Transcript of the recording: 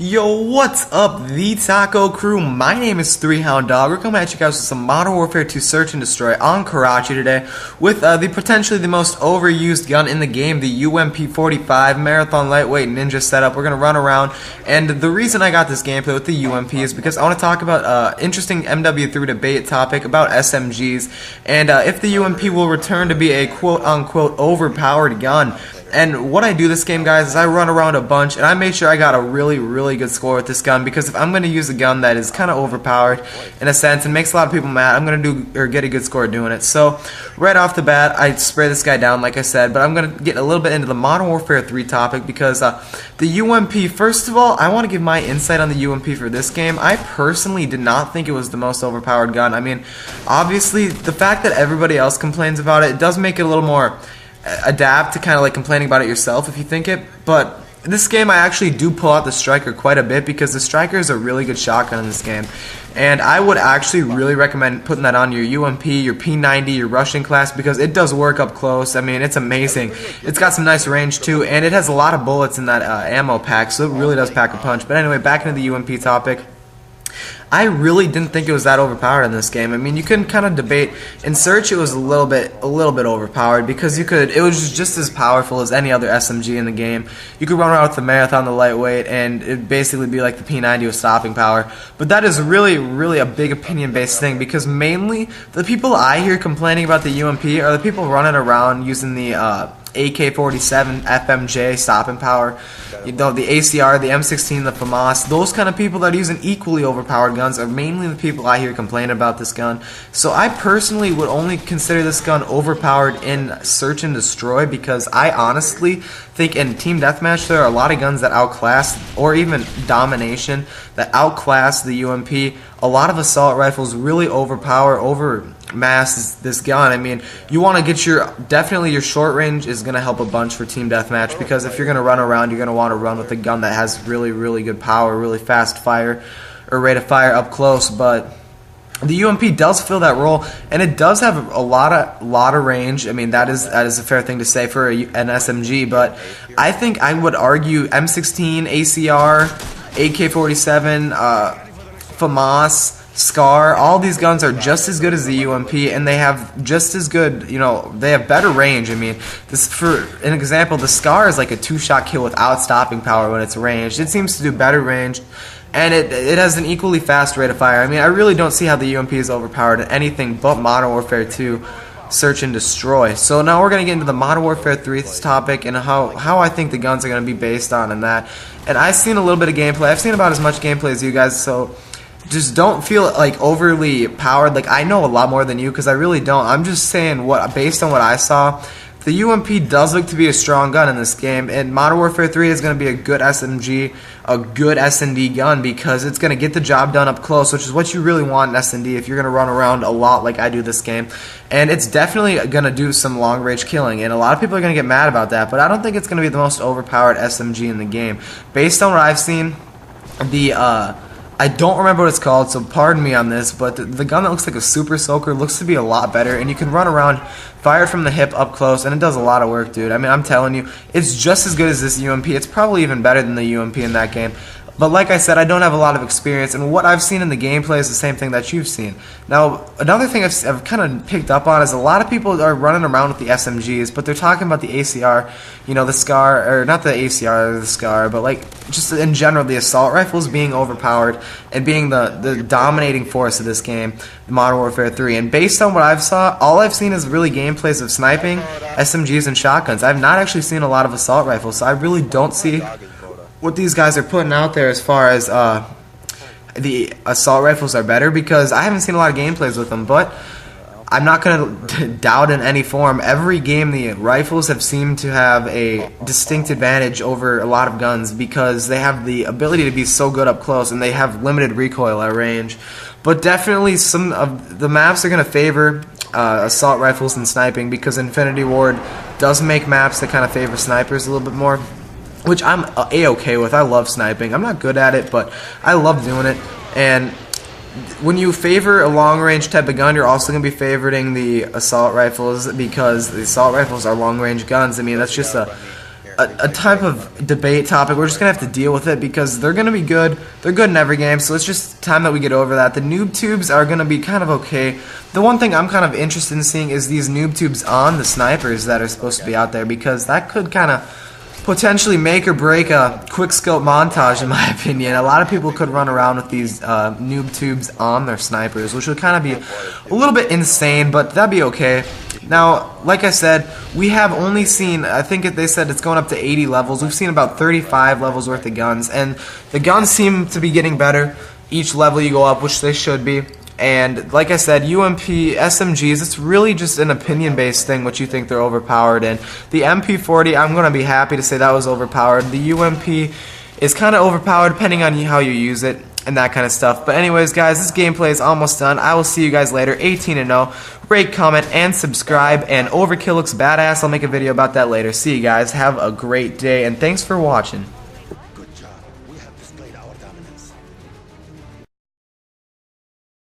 Yo, what's up, the Taco Crew? My name is ThreeHoundDawg. We're coming at you guys with some Modern Warfare 2 Search and Destroy on Karachi today with the potentially the most overused gun in the game, the UMP 45 Marathon Lightweight Ninja setup. We're going to run around, and the reason I got this gameplay with the UMP is because I want to talk about interesting MW3 debate topic about SMGs, and if the UMP will return to be a quote-unquote overpowered gun. And what I do this game, guys, is I run around a bunch, and I make sure I got a really good score with this gun, because if I'm going to use a gun that is kind of overpowered in a sense and makes a lot of people mad, I'm going to get a good score doing it. So right off the bat, I spray this guy down like I said, but I'm going to get a little bit into the Modern Warfare 3 topic, because the UMP, first of all, I want to give my insight on the UMP for this game. I personally did not think it was the most overpowered gun. I mean, obviously, the fact that everybody else complains about it, it does make it a little more adapt to kind of like complaining about it yourself if you think it. But in this game I actually do pull out the Striker quite a bit, because the Striker is a really good shotgun in this game, and I would actually really recommend putting that on your UMP, your P90, your Russian class, because it does work up close. I mean, it's amazing. It's got some nice range too, and it has a lot of bullets in that ammo pack, so it really does pack a punch. But anyway, back into the UMP topic. I really didn't think it was that overpowered in this game. I mean, you can kind of debate. In Search, it was a little bit overpowered, because it was just as powerful as any other SMG in the game. You could run around with the Marathon, the lightweight, and it'd basically be like the P90 with stopping power. But that is really a big opinion-based thing, because mainly the people I hear complaining about the UMP are the people running around using the AK-47 FMJ stopping power, you know, the ACR, the M16, the FAMAS. Those kind of people that are using equally overpowered guns are mainly the people I hear complaining about this gun. So I personally would only consider this gun overpowered in Search and Destroy, because I honestly think in Team Deathmatch there are a lot of guns that outclass, or even Domination, that outclass the UMP. A lot of assault rifles really mass this gun. I mean, you want to get definitely your short range is going to help a bunch for Team Deathmatch, because if you're going to run around, you're going to want to run with a gun that has really good power, really fast fire, or rate of fire up close. But the UMP does fill that role, and it does have a lot of range. I mean, that is a fair thing to say for an SMG, but I think I would argue M16, ACR, AK-47, FAMAS, SCAR, all these guns are just as good as the UMP, and they have just as good, you know, they have better range. I mean, this, for an example, the SCAR is like a 2-shot kill without stopping power when it's ranged. It seems to do better range, and it has an equally fast rate of fire. I mean, I really don't see how the UMP is overpowered in anything but Modern Warfare 2 Search and Destroy. So now we're going to get into the Modern Warfare 3 topic, and how I think the guns are going to be based on and that. And I've seen a little bit of gameplay. I've seen about as much gameplay as you guys, so just don't feel like overly powered. Like, I know a lot more than you, because I really don't. I'm just saying based on what I saw, the UMP does look to be a strong gun in this game, and Modern Warfare 3 is going to be a good SMG, a good S&D gun, because it's going to get the job done up close, which is what you really want in S&D if you're going to run around a lot like I do this game. And it's definitely going to do some long-range killing, and a lot of people are going to get mad about that, but I don't think it's going to be the most overpowered SMG in the game. Based on what I've seen, I don't remember what it's called, so pardon me on this, but the gun that looks like a Super Soaker looks to be a lot better, and you can run around, fire from the hip up close, and it does a lot of work, dude. I mean, I'm telling you, it's just as good as this UMP. It's probably even better than the UMP in that game. But like I said, I don't have a lot of experience, and what I've seen in the gameplay is the same thing that you've seen. Now, another thing I've kind of picked up on is a lot of people are running around with the SMGs, but they're talking about the ACR, you know, the SCAR, or not the ACR or the SCAR, but like just in general, the assault rifles being overpowered and being the dominating force of this game, Modern Warfare 3. And based on what I've saw, all I've seen is really gameplays of sniping, SMGs, and shotguns. I've not actually seen a lot of assault rifles, so I really don't see what these guys are putting out there as far as the assault rifles are better, because I haven't seen a lot of gameplays with them. But I'm not going to doubt in any form. Every game the rifles have seemed to have a distinct advantage over a lot of guns, because they have the ability to be so good up close, and they have limited recoil at range. But definitely some of the maps are going to favor assault rifles and sniping, because Infinity Ward does make maps that kind of favor snipers a little bit more, which I'm a-okay with. I love sniping. I'm not good at it, but I love doing it. And when you favor a long-range type of gun, you're also going to be favoring the assault rifles, because the assault rifles are long-range guns. I mean, that's just a type of debate topic. We're just gonna have to deal with it because they're gonna be good. They're good in every game, so it's just time that we get over that. The noob tubes are gonna be kind of okay. The one thing I'm kind of interested in seeing is these noob tubes on the snipers that are supposed to be out there, because that could kind of potentially make or break a quick scope montage, in my opinion. A lot of people could run around with these noob tubes on their snipers, which would kind of be a little bit insane, but that'd be okay. Now, like I said, we have only seen, I think they said it's going up to 80 levels. We've seen about 35 levels worth of guns, and the guns seem to be getting better each level you go up, which they should be. And like I said, UMP, SMGs, it's really just an opinion-based thing what you think they're overpowered in. The MP40, I'm going to be happy to say that was overpowered. The UMP is kind of overpowered depending on how you use it and that kind of stuff. But anyways, guys, this gameplay is almost done. I will see you guys later. 18-0. Rate, comment, and subscribe. And Overkill looks badass. I'll make a video about that later. See you guys. Have a great day, and thanks for watching. Good job. We have displayed our dominance.